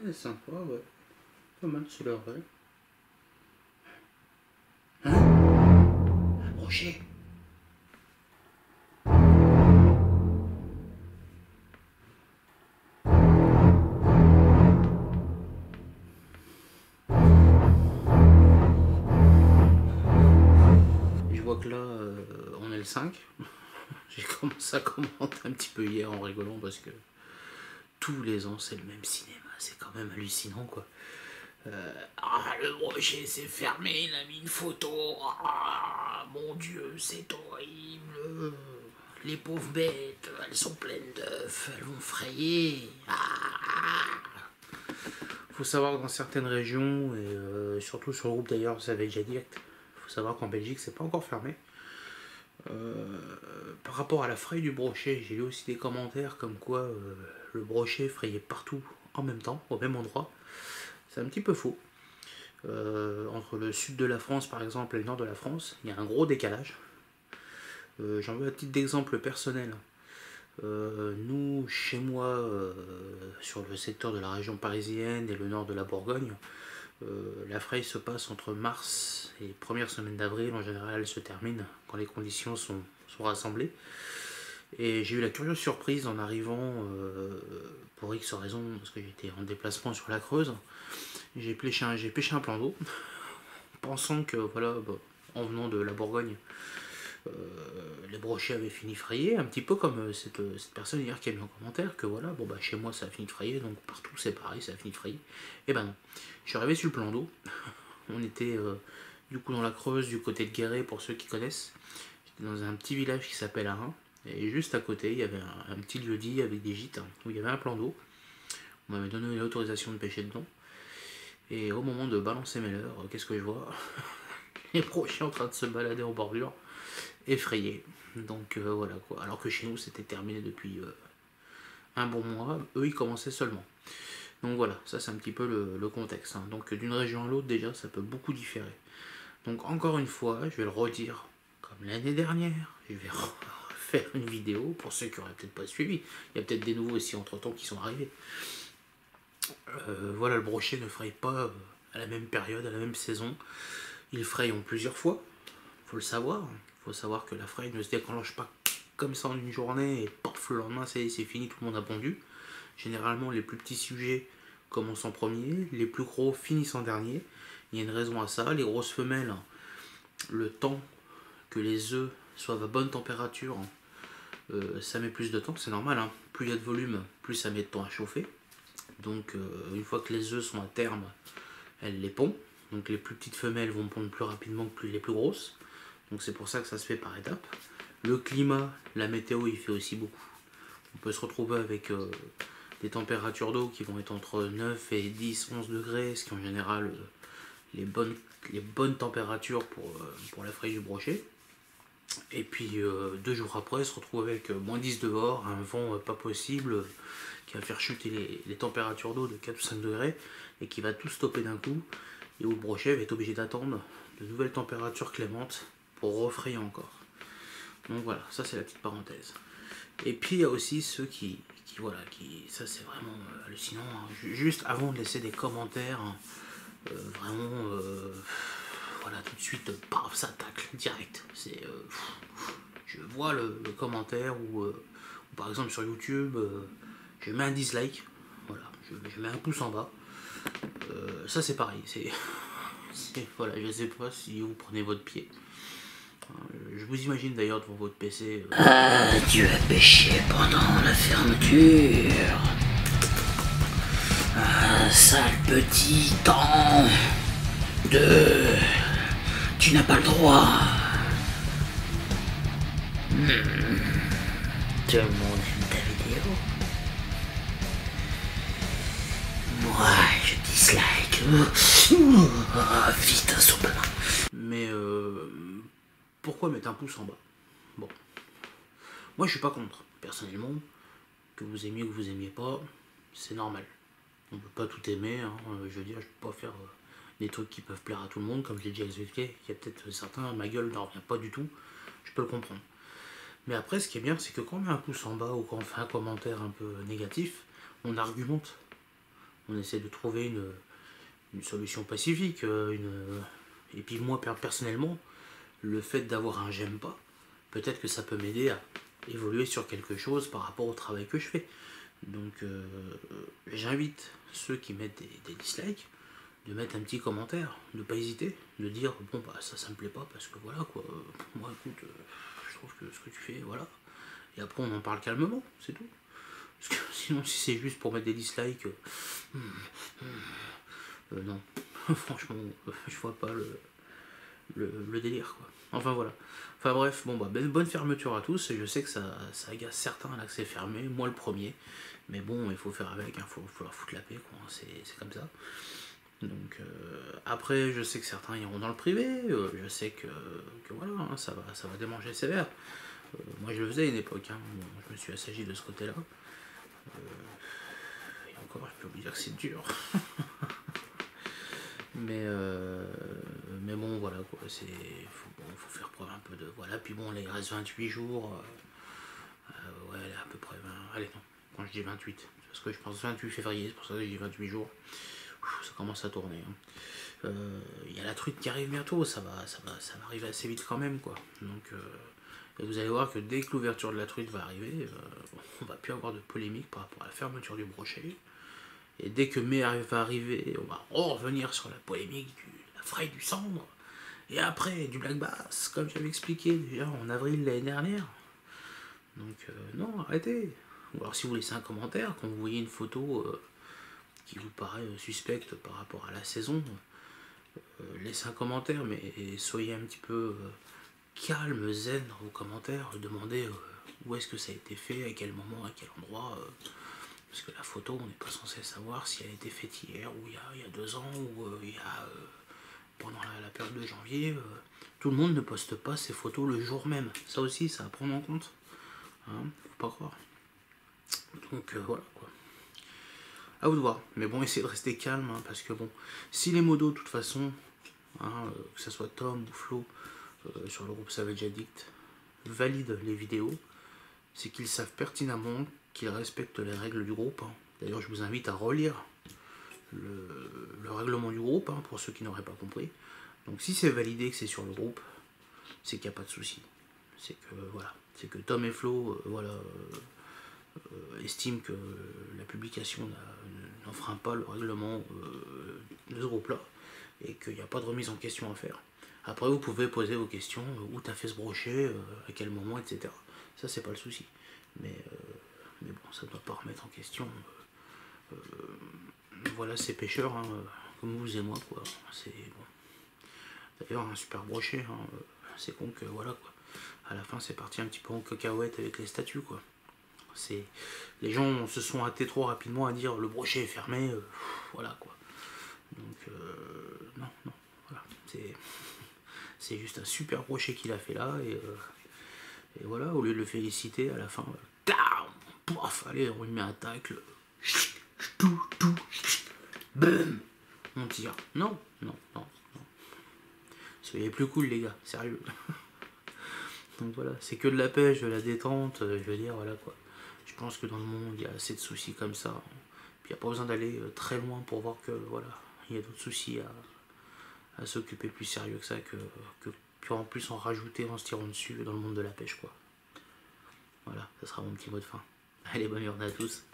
Ouais, sympa, ouais. Pas mal, celui-là, ouais. Hein? Rocher. Je vois que là, on est le 5. J'ai commencé à commenter un petit peu hier en rigolant parce que tous les ans c'est le même cinéma, c'est quand même hallucinant quoi. Le brochet s'est fermé, il a mis une photo. Ah, mon Dieu, c'est horrible. Les pauvres bêtes, elles sont pleines d'œufs, elles vont frayer. Faut savoir que dans certaines régions, et surtout sur le groupe d'ailleurs, ça avait déjà direct. Faut savoir qu'en Belgique, c'est pas encore fermé. Par rapport à la fraye du brochet, j'ai lu aussi des commentaires comme quoi le brochet frayait partout en même temps, au même endroit. C'est un petit peu faux. Entre le sud de la France par exemple et le nord de la France, il y a un gros décalage. J'en veux un titre d'exemple personnel. Nous, chez moi, sur le secteur de la région parisienne et le nord de la Bourgogne, la fraye se passe entre mars et première semaine d'avril. En général, elle se termine quand les conditions sont rassemblées. Et j'ai eu la curieuse surprise en arrivant, pour X raisons, parce que j'étais en déplacement sur la Creuse. J'ai pêché un plan d'eau, pensant que, voilà, en venant de la Bourgogne, les brochets avaient fini de frayer, un petit peu comme cette personne hier qui a mis en commentaire que voilà, bon bah chez moi ça a fini de frayer, donc partout c'est pareil, ça a fini de frayer. Et ben non, je suis arrivé sur le plan d'eau, on était du coup dans la Creuse, du côté de Guéret pour ceux qui connaissent. J'étais dans un petit village qui s'appelle Arin, et juste à côté il y avait un petit lieu-dit avec des gîtes, où il y avait un plan d'eau. On m'avait donné l'autorisation de pêcher dedans. Et au moment de balancer mes leurres, qu'est-ce que je vois? Les brochets en train de se balader en bordure, effrayés. Donc voilà quoi. Alors que chez nous c'était terminé depuis un bon mois, eux ils commençaient seulement. Donc voilà, ça c'est un petit peu le contexte. Hein. Donc d'une région à l'autre déjà ça peut beaucoup différer. Donc encore une fois, je vais le redire comme l'année dernière, je vais faire une vidéo pour ceux qui auraient peut-être pas suivi. Il y a peut-être des nouveaux aussi entre temps qui sont arrivés. Voilà, le brochet ne fraye pas à la même période, à la même saison. Il fraye en plusieurs fois, faut le savoir. Il faut savoir que la fraye ne se déclenche pas comme ça en une journée et paf, le lendemain c'est fini, tout le monde a pondu. Généralement les plus petits sujets commencent en premier, les plus gros finissent en dernier. Il y a une raison à ça, les grosses femelles, le temps que les œufs soient à bonne température, ça met plus de temps, c'est normal. Hein. Plus il y a de volume, plus ça met de temps à chauffer. Donc une fois que les œufs sont à terme, elles les pondent. Donc les plus petites femelles vont pondre plus rapidement que les plus grosses. Donc c'est pour ça que ça se fait par étapes. Le climat, la météo, il fait aussi beaucoup. On peut se retrouver avec des températures d'eau qui vont être entre 9 et 10, 11 degrés, ce qui est en général les bonnes températures pour la fraîche du brochet. Et puis 2 jours après, se retrouver avec moins 10 dehors, un vent pas possible qui va faire chuter les températures d'eau de 4 ou 5 degrés et qui va tout stopper d'un coup. Et où le brochet va être obligé d'attendre de nouvelles températures clémentes pour refrayer encore. Donc voilà, ça c'est la petite parenthèse. Et puis il y a aussi ceux qui ça c'est vraiment hallucinant. Hein. Juste avant de laisser des commentaires, hein, vraiment, voilà, tout de suite, paf, ça tacle direct. Je vois le commentaire ou par exemple sur YouTube, je mets un dislike, voilà, je mets un pouce en bas. Ça c'est pareil, voilà, je sais pas si vous prenez votre pied. Je vous imagine d'ailleurs devant votre PC. Tu as pêché pendant la fermeture. Sale petit temps tu n'as pas le droit. Tout le monde aime ta vidéo. Moi, je dislike. Vite, souple. Mais pourquoi mettre un pouce en bas? Bon. Moi je suis pas contre, personnellement. Que vous aimiez ou que vous aimiez pas, c'est normal. On peut pas tout aimer, hein. Je veux dire, je peux pas faire des trucs qui peuvent plaire à tout le monde, comme je l'ai déjà expliqué. Il y a peut-être certains, ma gueule n'en revient pas du tout, je peux le comprendre. Mais après, ce qui est bien, c'est que quand on met un pouce en bas ou quand on fait un commentaire un peu négatif, on argumente. on essaie de trouver une solution pacifique. Et puis moi, personnellement, le fait d'avoir un j'aime pas, peut-être que ça peut m'aider à évoluer sur quelque chose par rapport au travail que je fais. Donc j'invite ceux qui mettent des dislikes de mettre un petit commentaire, de pas hésiter, de dire bon bah ça me plaît pas parce que voilà quoi, moi écoute, je trouve que ce que tu fais, voilà. Et après on en parle calmement, c'est tout. Parce que sinon si c'est juste pour mettre des dislikes, non, franchement, je vois pas le délire quoi. Enfin voilà. Enfin bref, bon bah bonne fermeture à tous. Je sais que ça agace certains là que c'est fermé, moi le premier. Mais bon, il faut faire avec, il faut leur foutre la paix quoi, c'est comme ça. Donc après, je sais que certains iront dans le privé, je sais que voilà, hein, ça va démanger sévère. Moi je le faisais à une époque, hein, bon, je me suis assagi de ce côté-là. Et encore, je peux vous dire que c'est dur. mais bon, voilà quoi, faut faire preuve un peu de. Voilà, puis bon, il reste 28 jours. Ouais, à peu près 20. Allez, non, quand je dis 28, parce que je pense 28 février, c'est pour ça que je dis 28 jours. Ça commence à tourner. Il y a la truite qui arrive bientôt, ça va arriver assez vite quand même quoi. Donc vous allez voir que dès que l'ouverture de la truite va arriver, on va plus avoir de polémique par rapport à la fermeture du brochet. Et dès que mai va arriver, on va revenir sur la polémique de la fraie du cendre. Et après du black bass, comme j'avais expliqué déjà en avril l'année dernière. Donc non, arrêtez. Ou alors si vous laissez un commentaire, quand vous voyez une photo qui vous paraît suspecte par rapport à la saison, laissez un commentaire, mais soyez un petit peu calme, zen dans vos commentaires, demandez où est-ce que ça a été fait, à quel moment, à quel endroit, parce que la photo, on n'est pas censé savoir si elle a été faite hier, ou il y a 2 ans, ou il y a pendant la période de janvier. Tout le monde ne poste pas ses photos le jour même, ça aussi, ça à prendre en compte, hein, faut pas croire. Donc voilà quoi. À vous de voir, mais bon, essayez de rester calme, hein, parce que bon, si les modos, de toute façon, hein, que ce soit Tom ou Flo, sur le groupe Savage Addict, valident les vidéos, c'est qu'ils savent pertinemment qu'ils respectent les règles du groupe. Hein. D'ailleurs, je vous invite à relire le règlement du groupe, hein, pour ceux qui n'auraient pas compris. Donc si c'est validé que c'est sur le groupe, c'est qu'il n'y a pas de souci. C'est que voilà, c'est que Tom et Flo, estiment que la publication n'enfreint pas le règlement de ce groupe-là et qu'il n'y a pas de remise en question à faire. Après, vous pouvez poser vos questions, où t'as fait ce brochet, à quel moment, etc. Ça, c'est pas le souci. Mais bon, ça ne doit pas remettre en question. Voilà, ces pêcheurs, hein, comme vous et moi, quoi. C'est bon. D'ailleurs, un super brochet, hein, c'est con que voilà, quoi. À la fin, c'est parti un petit peu en cacahuète avec les statuts, quoi. Les gens se sont hâtés trop rapidement à dire le brochet est fermé, voilà quoi. Donc non, voilà, c'est juste un super brochet qu'il a fait là, et voilà, au lieu de le féliciter à la fin, pouf, allez, on lui met un tacle, bam, on tire. Non. Soyez plus cool les gars, sérieux. Donc voilà, c'est que de la pêche, de la détente, je veux dire, voilà quoi. Je pense que dans le monde, il y a assez de soucis comme ça. Puis il n'y a pas besoin d'aller très loin pour voir que voilà, il y a d'autres soucis à s'occuper plus sérieux que ça, puis en plus en rajouter en se tirant dessus dans le monde de la pêche quoi. Voilà, ça sera mon petit mot de fin. Allez, bonne journée à tous.